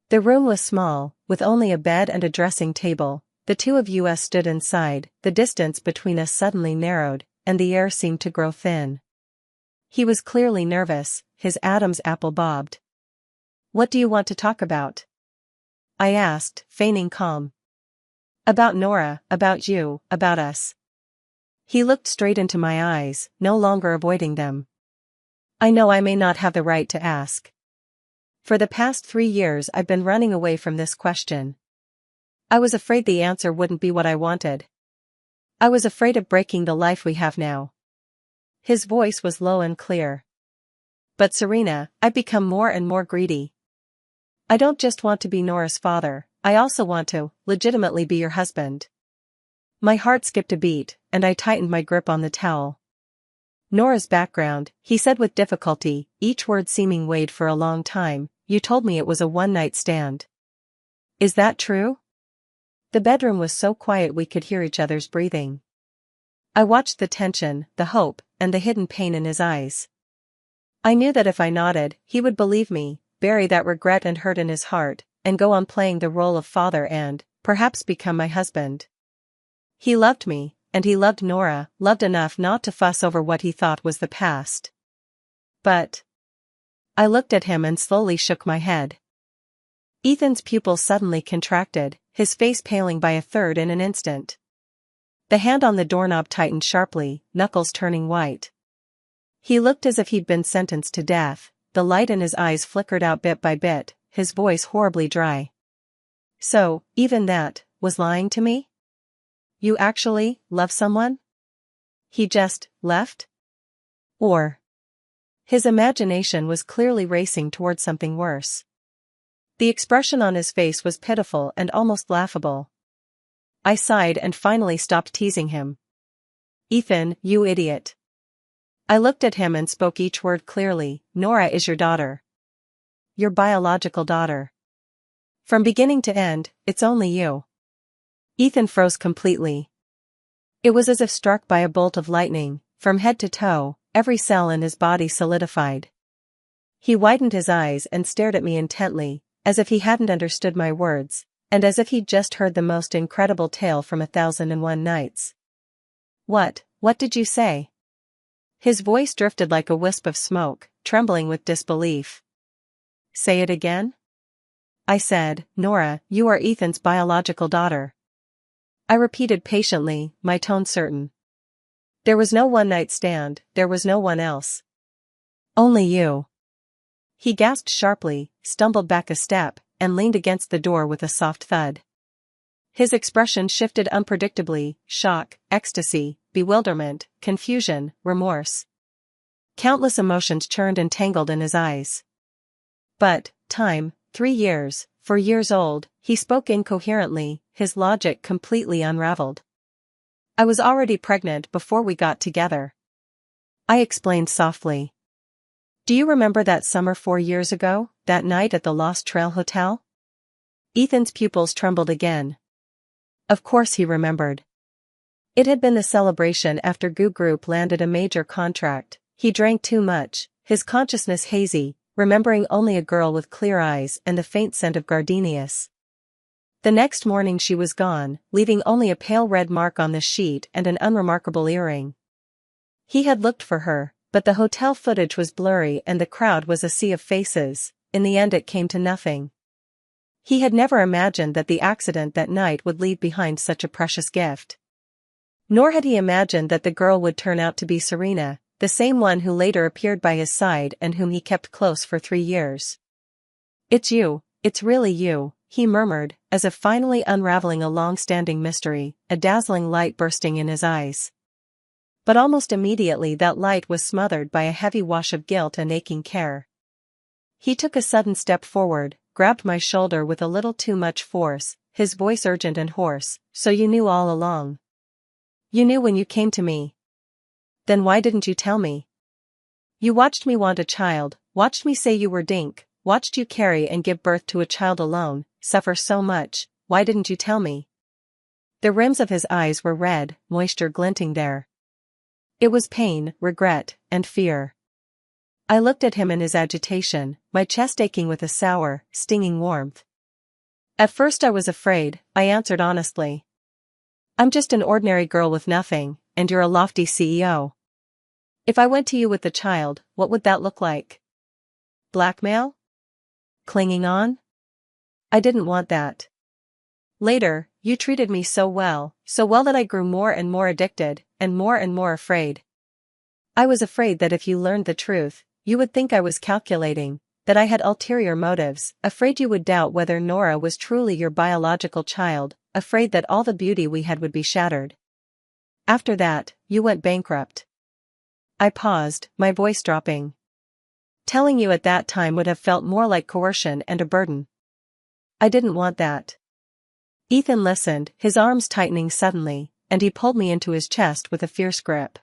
The room was small, with only a bed and a dressing table. The two of us stood inside, the distance between us suddenly narrowed, and the air seemed to grow thin. He was clearly nervous, his Adam's apple bobbed. What do you want to talk about? I asked, feigning calm. About Nora, about you, about us. He looked straight into my eyes, no longer avoiding them. I know I may not have the right to ask. For the past 3 years I've been running away from this question. I was afraid the answer wouldn't be what I wanted. I was afraid of breaking the life we have now. His voice was low and clear. But Serena, I've become more and more greedy. I don't just want to be Nora's father, I also want to, legitimately be your husband. My heart skipped a beat, and I tightened my grip on the towel. Nora's background, he said with difficulty, each word seeming weighed for a long time. You told me it was a one-night stand. Is that true? The bedroom was so quiet we could hear each other's breathing. I watched the tension, the hope, and the hidden pain in his eyes. I knew that if I nodded, he would believe me, bury that regret and hurt in his heart, and go on playing the role of father and, perhaps, become my husband. He loved me, and he loved Nora, loved enough not to fuss over what he thought was the past. But I looked at him and slowly shook my head. Ethan's pupils suddenly contracted, his face paling by a third in an instant. The hand on the doorknob tightened sharply, knuckles turning white. He looked as if he'd been sentenced to death, the light in his eyes flickered out bit by bit, his voice horribly dry. So, even that, was lying to me? You actually love someone? He just left? Or his imagination was clearly racing toward something worse. The expression on his face was pitiful and almost laughable. I sighed and finally stopped teasing him. Ethan, you idiot. I looked at him and spoke each word clearly. Nora is your daughter. Your biological daughter. From beginning to end, it's only you. Ethan froze completely. It was as if struck by a bolt of lightning, from head to toe, every cell in his body solidified. He widened his eyes and stared at me intently, as if he hadn't understood my words, and as if he'd just heard the most incredible tale from 1001 Nights. What did you say? His voice drifted like a wisp of smoke, trembling with disbelief. Say it again? I said, Nora, you are Ethan's biological daughter. I repeated patiently, my tone certain. There was no one-night stand, there was no one else. Only you. He gasped sharply, stumbled back a step, and leaned against the door with a soft thud. His expression shifted unpredictably, shock, ecstasy, bewilderment, confusion, remorse. Countless emotions churned and tangled in his eyes. But, time, 3 years, 4 years old, he spoke incoherently, his logic completely unraveled. I was already pregnant before we got together. I explained softly. Do you remember that summer 4 years ago, that night at the Lost Trail Hotel? Ethan's pupils trembled again. Of course he remembered. It had been the celebration after Goo Group landed a major contract. He drank too much, his consciousness hazy, remembering only a girl with clear eyes and the faint scent of gardenias. The next morning she was gone, leaving only a pale red mark on the sheet and an unremarkable earring. He had looked for her, but the hotel footage was blurry and the crowd was a sea of faces. In the end it came to nothing. He had never imagined that the accident that night would leave behind such a precious gift. Nor had he imagined that the girl would turn out to be Serena, the same one who later appeared by his side and whom he kept close for 3 years. It's you, it's really you, he murmured, as if finally unraveling a long-standing mystery, a dazzling light bursting in his eyes. But almost immediately that light was smothered by a heavy wash of guilt and aching care. He took a sudden step forward, grabbed my shoulder with a little too much force, his voice urgent and hoarse. So you knew all along. You knew when you came to me. Then why didn't you tell me? You watched me want a child, watched me say you were Dink, watched you carry and give birth to a child alone, suffer so much, why didn't you tell me? The rims of his eyes were red, moisture glinting there. It was pain, regret, and fear. I looked at him in his agitation, my chest aching with a sour, stinging warmth. At first I was afraid, I answered honestly. I'm just an ordinary girl with nothing, and you're a lofty CEO. If I went to you with the child, what would that look like? Blackmail? Clinging on? I didn't want that. Later, you treated me so well that I grew more and more addicted, and more afraid. I was afraid that if you learned the truth, you would think I was calculating, that I had ulterior motives, afraid you would doubt whether Nora was truly your biological child, afraid that all the beauty we had would be shattered. After that, you went bankrupt. I paused, my voice dropping. Telling you at that time would have felt more like coercion and a burden. I didn't want that. Ethan listened, his arms tightening suddenly, and he pulled me into his chest with a fierce grip.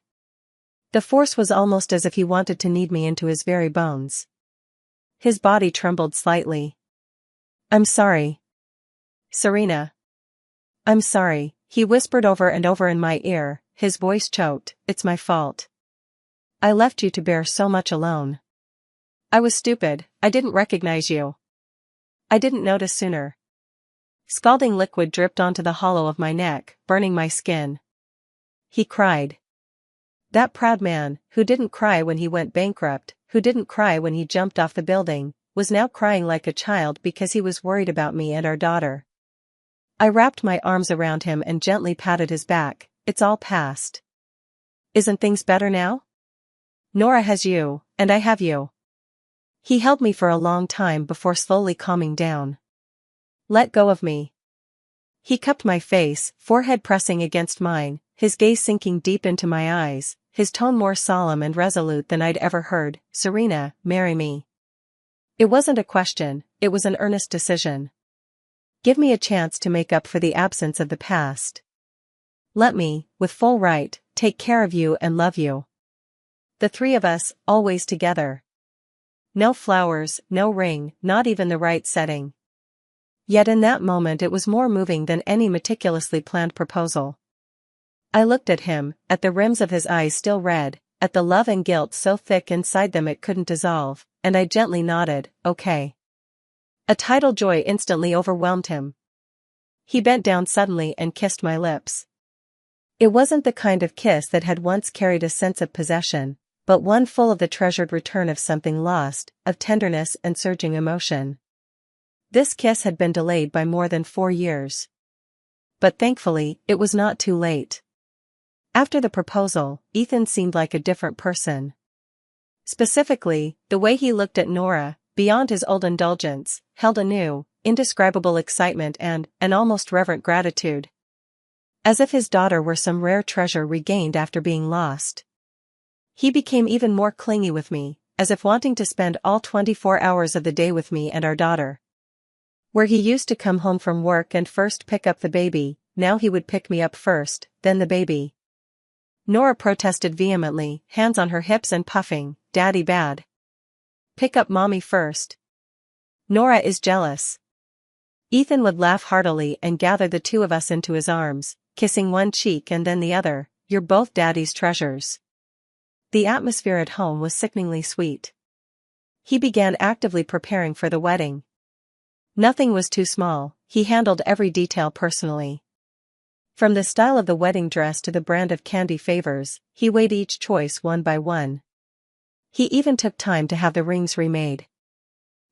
The force was almost as if he wanted to knead me into his very bones. His body trembled slightly. I'm sorry. Serena. I'm sorry, he whispered over and over in my ear, his voice choked, it's my fault. I left you to bear so much alone. I was stupid, I didn't recognize you. I didn't notice sooner. Scalding liquid dripped onto the hollow of my neck, burning my skin. He cried. That proud man, who didn't cry when he went bankrupt, who didn't cry when he jumped off the building, was now crying like a child because he was worried about me and our daughter. I wrapped my arms around him and gently patted his back. It's all past. Isn't things better now? Nora has you, and I have you. He held me for a long time before slowly calming down. Let go of me. He cupped my face, forehead pressing against mine, his gaze sinking deep into my eyes, his tone more solemn and resolute than I'd ever heard. Serena, marry me. It wasn't a question, it was an earnest decision. Give me a chance to make up for the absence of the past. Let me, with full right, take care of you and love you. The three of us, always together. No flowers, no ring, not even the right setting. Yet in that moment it was more moving than any meticulously planned proposal. I looked at him, at the rims of his eyes still red, at the love and guilt so thick inside them it couldn't dissolve, and I gently nodded, okay. A tidal joy instantly overwhelmed him. He bent down suddenly and kissed my lips. It wasn't the kind of kiss that had once carried a sense of possession, but one full of the treasured return of something lost, of tenderness and surging emotion. This kiss had been delayed by more than 4 years. But thankfully, it was not too late. After the proposal, Ethan seemed like a different person. Specifically, the way he looked at Nora, beyond his old indulgence, held a new, indescribable excitement and an almost reverent gratitude. As if his daughter were some rare treasure regained after being lost. He became even more clingy with me, as if wanting to spend all 24 hours of the day with me and our daughter. Where he used to come home from work and first pick up the baby, now he would pick me up first, then the baby. Nora protested vehemently, hands on her hips and puffing, "Daddy bad. Pick up mommy first. Nora is jealous." Ethan would laugh heartily and gather the two of us into his arms, kissing one cheek and then the other. "You're both daddy's treasures." The atmosphere at home was sickeningly sweet. He began actively preparing for the wedding. Nothing was too small, he handled every detail personally. From the style of the wedding dress to the brand of candy favors, he weighed each choice one by one. He even took time to have the rings remade.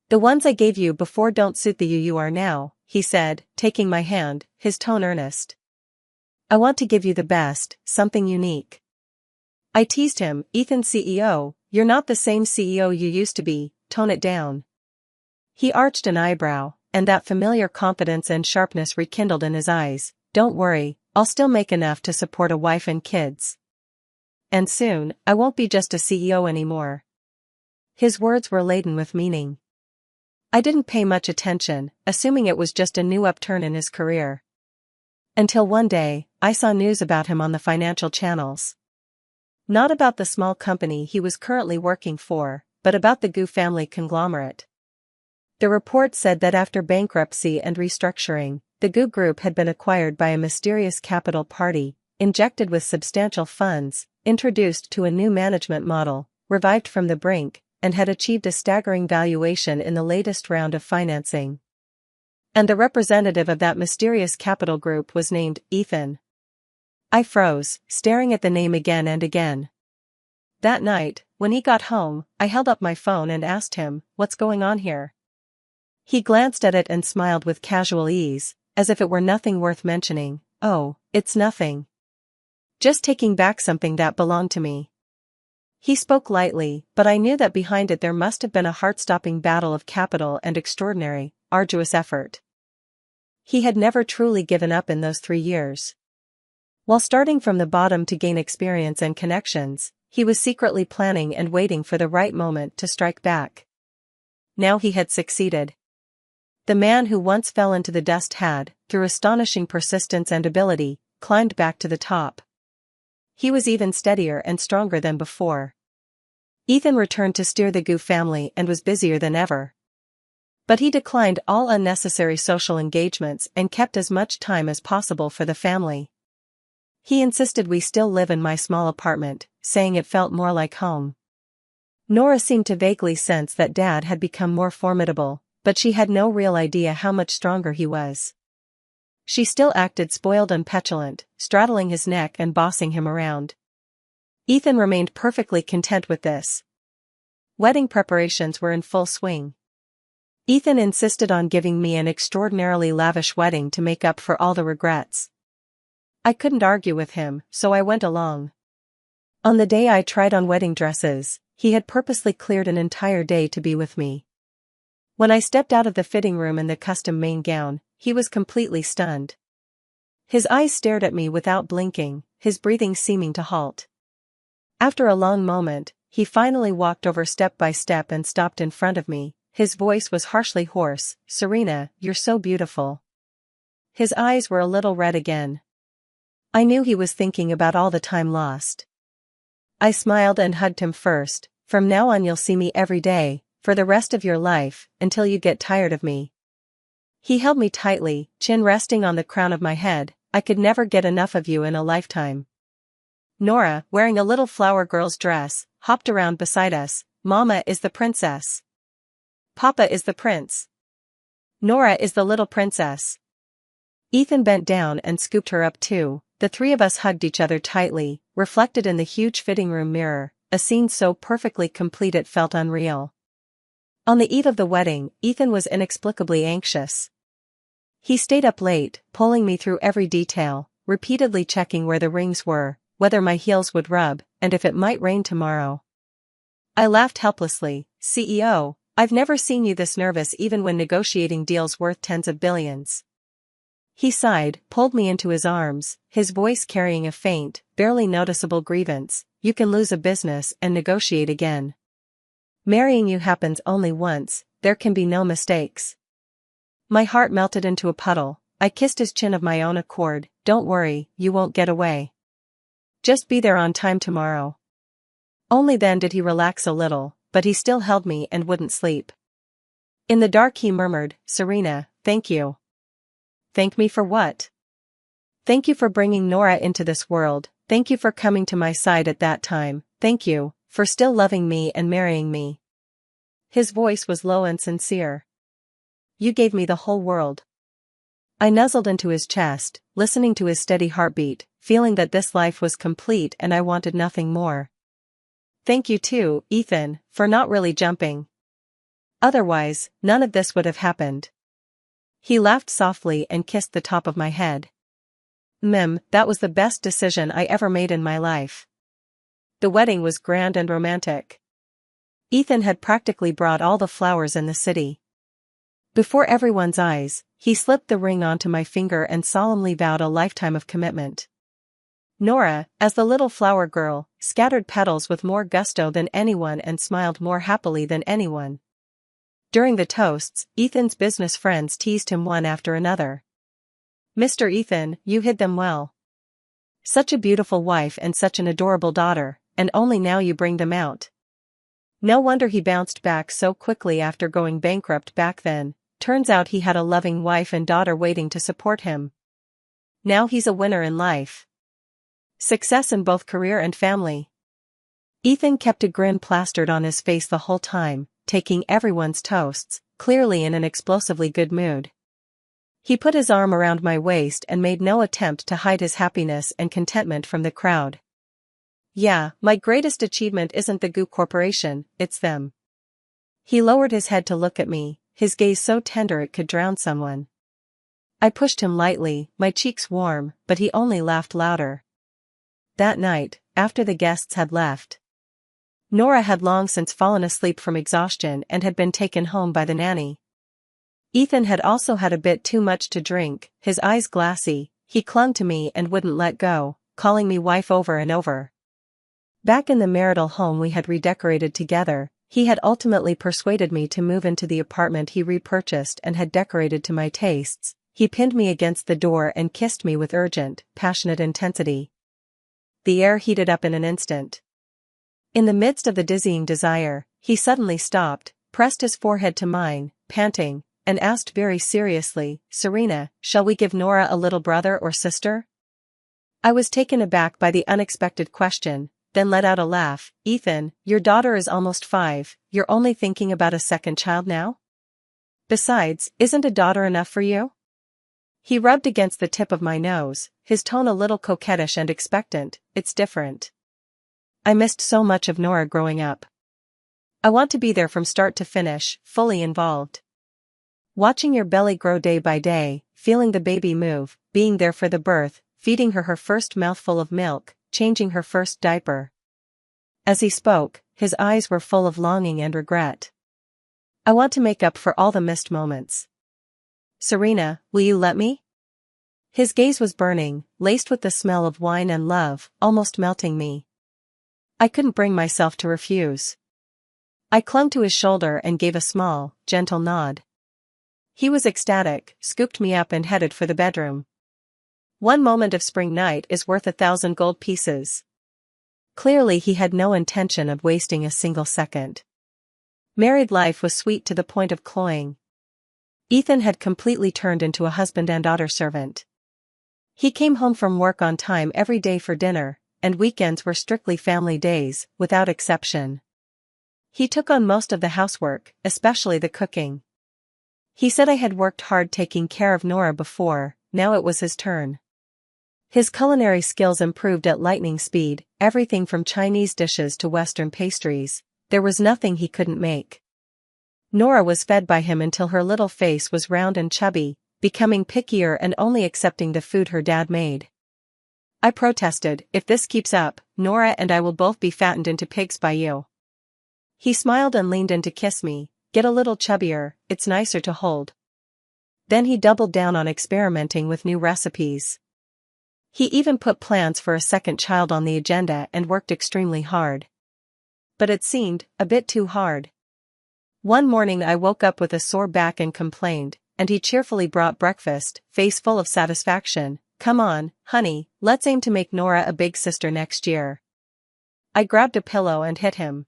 "The ones I gave you before don't suit the you are now," he said, taking my hand, his tone earnest. "I want to give you the best, something unique." I teased him, "Ethan CEO, you're not the same CEO you used to be, tone it down." He arched an eyebrow, and that familiar confidence and sharpness rekindled in his eyes. "Don't worry, I'll still make enough to support a wife and kids. And soon, I won't be just a CEO anymore." His words were laden with meaning. I didn't pay much attention, assuming it was just a new upturn in his career. Until one day, I saw news about him on the financial channels. Not about the small company he was currently working for, but about the Gu family conglomerate. The report said that after bankruptcy and restructuring, the GU Group had been acquired by a mysterious capital party, injected with substantial funds, introduced to a new management model, revived from the brink, and had achieved a staggering valuation in the latest round of financing. And the representative of that mysterious capital group was named Ethan. I froze, staring at the name again and again. That night, when he got home, I held up my phone and asked him, "What's going on here?" He glanced at it and smiled with casual ease, as if it were nothing worth mentioning. "Oh, it's nothing. Just taking back something that belonged to me." He spoke lightly, but I knew that behind it there must have been a heart-stopping battle of capital and extraordinary, arduous effort. He had never truly given up in those 3 years. While starting from the bottom to gain experience and connections, he was secretly planning and waiting for the right moment to strike back. Now he had succeeded. The man who once fell into the dust had, through astonishing persistence and ability, climbed back to the top. He was even steadier and stronger than before. Ethan returned to steer the GU family and was busier than ever. But he declined all unnecessary social engagements and kept as much time as possible for the family. He insisted we still live in my small apartment, saying it felt more like home. Nora seemed to vaguely sense that Dad had become more formidable, but she had no real idea how much stronger he was. She still acted spoiled and petulant, straddling his neck and bossing him around. Ethan remained perfectly content with this. Wedding preparations were in full swing. Ethan insisted on giving me an extraordinarily lavish wedding to make up for all the regrets. I couldn't argue with him, so I went along. On the day I tried on wedding dresses, he had purposely cleared an entire day to be with me. When I stepped out of the fitting room in the custom main gown, he was completely stunned. His eyes stared at me without blinking, his breathing seeming to halt. After a long moment, he finally walked over step by step and stopped in front of me. His voice was harshly hoarse. "Serena, you're so beautiful." His eyes were a little red again. I knew he was thinking about all the time lost. I smiled and hugged him first. "From now on you'll see me every day, for the rest of your life, until you get tired of me." He held me tightly, chin resting on the crown of my head. "I could never get enough of you in a lifetime." Nora, wearing a little flower girl's dress, hopped around beside us. "Mama is the princess. Papa is the prince. Nora is the little princess." Ethan bent down and scooped her up too. The 3 of us hugged each other tightly, reflected in the huge fitting room mirror, a scene so perfectly complete it felt unreal. On the eve of the wedding, Ethan was inexplicably anxious. He stayed up late, pulling me through every detail, repeatedly checking where the rings were, whether my heels would rub, and if it might rain tomorrow. I laughed helplessly. "CEO, I've never seen you this nervous even when negotiating deals worth tens of billions." He sighed, pulled me into his arms, his voice carrying a faint, barely noticeable grievance. "You can lose a business and negotiate again. Marrying you happens only once, there can be no mistakes." My heart melted into a puddle. I kissed his chin of my own accord. "Don't worry, you won't get away. Just be there on time tomorrow." Only then did he relax a little, but he still held me and wouldn't sleep. In the dark he murmured, "Serena, thank you." "Thank me for what?" "Thank you for bringing Nora into this world, thank you for coming to my side at that time, thank you for still loving me and marrying me." His voice was low and sincere. "You gave me the whole world." I nuzzled into his chest, listening to his steady heartbeat, feeling that this life was complete and I wanted nothing more. "Thank you too, Ethan, for not really jumping. Otherwise, none of this would have happened." He laughed softly and kissed the top of my head. That was the best decision I ever made in my life." The wedding was grand and romantic. Ethan had practically brought all the flowers in the city. Before everyone's eyes, he slipped the ring onto my finger and solemnly vowed a lifetime of commitment. Nora, as the little flower girl, scattered petals with more gusto than anyone and smiled more happily than anyone. During the toasts, Ethan's business friends teased him one after another. "Mr. Ethan, you hid them well. Such a beautiful wife and such an adorable daughter, and only now you bring them out." No wonder he bounced back so quickly after going bankrupt back then. Turns out he had a loving wife and daughter waiting to support him. Now he's a winner in life. Success in both career and family. Ethan kept a grin plastered on his face the whole time, taking everyone's toasts, clearly in an explosively good mood. He put his arm around my waist and made no attempt to hide his happiness and contentment from the crowd. Yeah, my greatest achievement isn't the Goo Corporation, it's them. He lowered his head to look at me, his gaze so tender it could drown someone. I pushed him lightly, my cheeks warm, but he only laughed louder. That night, after the guests had left, Nora had long since fallen asleep from exhaustion and had been taken home by the nanny. Ethan had also had a bit too much to drink, his eyes glassy. He clung to me and wouldn't let go, calling me wife over and over. Back in the marital home we had redecorated together, he had ultimately persuaded me to move into the apartment he repurchased and had decorated to my tastes. He pinned me against the door and kissed me with urgent, passionate intensity. The air heated up in an instant. In the midst of the dizzying desire, he suddenly stopped, pressed his forehead to mine, panting, and asked very seriously, "Serena, shall we give Nora a little brother or sister?" I was taken aback by the unexpected question, then let out a laugh. "Ethan, your daughter is almost 5, you're only thinking about a second child now? Besides, isn't a daughter enough for you?" He rubbed against the tip of my nose, his tone a little coquettish and expectant. "It's different. I missed so much of Nora growing up. I want to be there from start to finish, fully involved. Watching your belly grow day by day, feeling the baby move, being there for the birth, feeding her first mouthful of milk, changing her first diaper." As he spoke, his eyes were full of longing and regret. "I want to make up for all the missed moments. Serena, will you let me?" His gaze was burning, laced with the smell of wine and love, almost melting me. I couldn't bring myself to refuse. I clung to his shoulder and gave a small, gentle nod. He was ecstatic, scooped me up and headed for the bedroom. One moment of spring night is worth 1,000 gold pieces. Clearly he had no intention of wasting a single second. Married life was sweet to the point of cloying. Ethan had completely turned into a husband and daughter servant. He came home from work on time every day for dinner, and weekends were strictly family days, without exception. He took on most of the housework, especially the cooking. He said I had worked hard taking care of Nora before, now it was his turn. His culinary skills improved at lightning speed, everything from Chinese dishes to Western pastries. There was nothing he couldn't make. Nora was fed by him until her little face was round and chubby, becoming pickier and only accepting the food her dad made. I protested, "If this keeps up, Nora and I will both be fattened into pigs by you." He smiled and leaned in to kiss me. "Get a little chubbier, it's nicer to hold." Then he doubled down on experimenting with new recipes. He even put plans for a second child on the agenda and worked extremely hard. But it seemed a bit too hard. One morning I woke up with a sore back and complained, and he cheerfully brought breakfast, face full of satisfaction. "Come on, honey, let's aim to make Nora a big sister next year." I grabbed a pillow and hit him.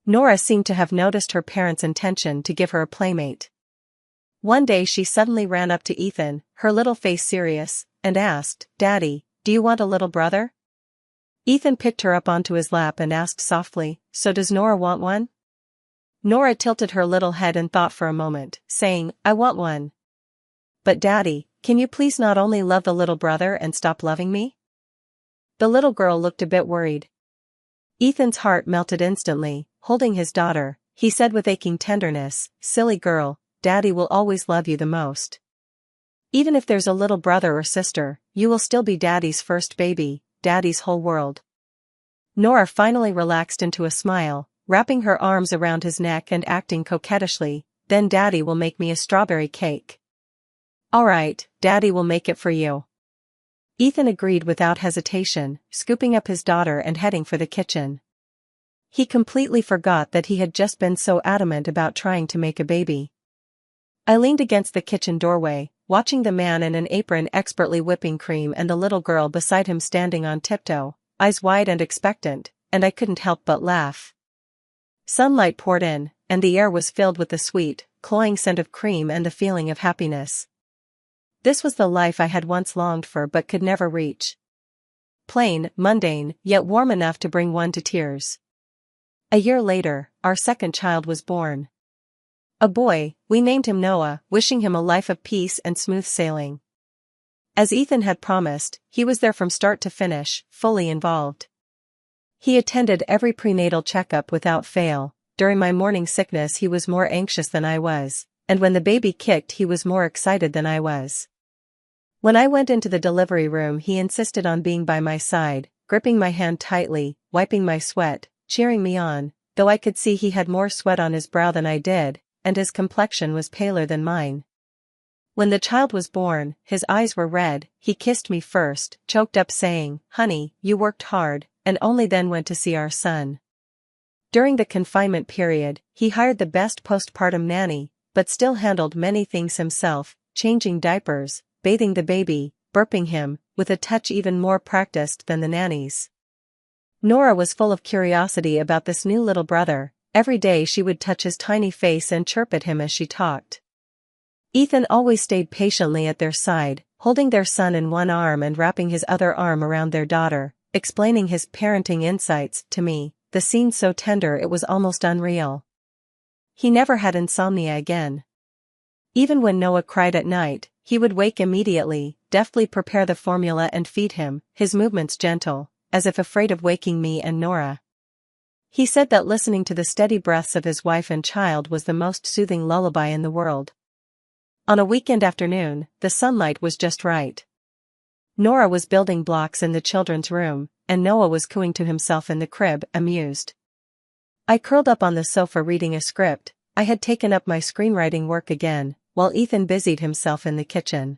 Nora seemed to have noticed her parents' intention to give her a playmate. One day she suddenly ran up to Ethan, her little face serious, and asked, "Daddy, do you want a little brother?" Ethan picked her up onto his lap and asked softly, "So does Nora want one?" Nora tilted her little head and thought for a moment, saying, "I want one. But Daddy, can you please not only love the little brother and stop loving me?" The little girl looked a bit worried. Ethan's heart melted instantly. Holding his daughter, he said with aching tenderness, "Silly girl, Daddy will always love you the most. Even if there's a little brother or sister, you will still be Daddy's first baby, Daddy's whole world." Nora finally relaxed into a smile, wrapping her arms around his neck and acting coquettishly. "Then Daddy will make me a strawberry cake." "All right, Daddy will make it for you." Ethan agreed without hesitation, scooping up his daughter and heading for the kitchen. He completely forgot that he had just been so adamant about trying to make a baby. I leaned against the kitchen doorway, watching the man in an apron expertly whipping cream and the little girl beside him standing on tiptoe, eyes wide and expectant, and I couldn't help but laugh. Sunlight poured in, and the air was filled with the sweet, cloying scent of cream and the feeling of happiness. This was the life I had once longed for but could never reach. Plain, mundane, yet warm enough to bring one to tears. A year later, our second child was born. A boy. We named him Noah, wishing him a life of peace and smooth sailing. As Ethan had promised, he was there from start to finish, fully involved. He attended every prenatal checkup without fail. During my morning sickness he was more anxious than I was, and when the baby kicked he was more excited than I was. When I went into the delivery room he insisted on being by my side, gripping my hand tightly, wiping my sweat, cheering me on, though I could see he had more sweat on his brow than I did, and his complexion was paler than mine. When the child was born, his eyes were red, he kissed me first, choked up saying, "Honey, you worked hard," and only then went to see our son. During the confinement period, he hired the best postpartum nanny, but still handled many things himself, changing diapers, bathing the baby, burping him, with a touch even more practiced than the nanny's. Nora was full of curiosity about this new little brother. Every day she would touch his tiny face and chirp at him as she talked. Ethan always stayed patiently at their side, holding their son in one arm and wrapping his other arm around their daughter, explaining his parenting insights to me, the scene so tender it was almost unreal. He never had insomnia again. Even when Noah cried at night, he would wake immediately, deftly prepare the formula and feed him, his movements gentle, as if afraid of waking me and Nora. He said that listening to the steady breaths of his wife and child was the most soothing lullaby in the world. On a weekend afternoon, the sunlight was just right. Nora was building blocks in the children's room, and Noah was cooing to himself in the crib, amused. I curled up on the sofa reading a script. I had taken up my screenwriting work again, while Ethan busied himself in the kitchen.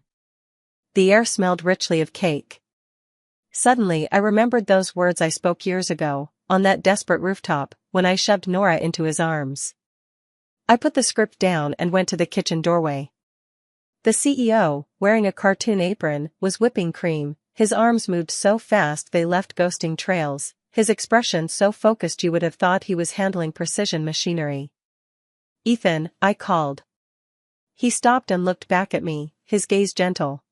The air smelled richly of cake. Suddenly I remembered those words I spoke years ago, on that desperate rooftop, when I shoved Nora into his arms. I put the script down and went to the kitchen doorway. The CEO, wearing a cartoon apron, was whipping cream. His arms moved so fast they left ghosting trails, his expression so focused you would have thought he was handling precision machinery. "Ethan," I called. He stopped and looked back at me, his gaze gentle.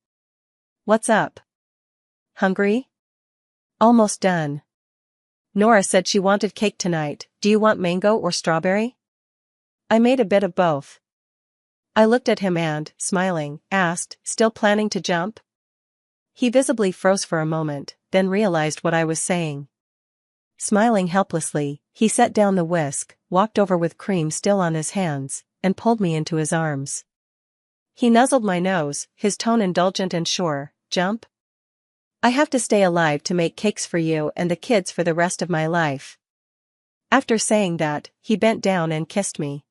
"What's up? Hungry?" "Almost done. Nora said she wanted cake tonight. Do you want mango or strawberry?" I made a bit of both. I looked at him and, smiling, asked, "Still planning to jump?" He visibly froze for a moment, then realized what I was saying. Smiling helplessly, he set down the whisk, walked over with cream still on his hands, and pulled me into his arms. He nuzzled my nose, his tone indulgent and sure. "Jump? I have to stay alive to make cakes for you and the kids for the rest of my life." After saying that, he bent down and kissed me.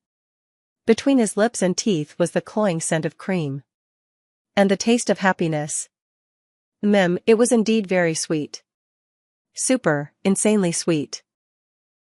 Between his lips and teeth was the cloying scent of cream. And the taste of happiness. It was indeed very sweet. Super, insanely sweet.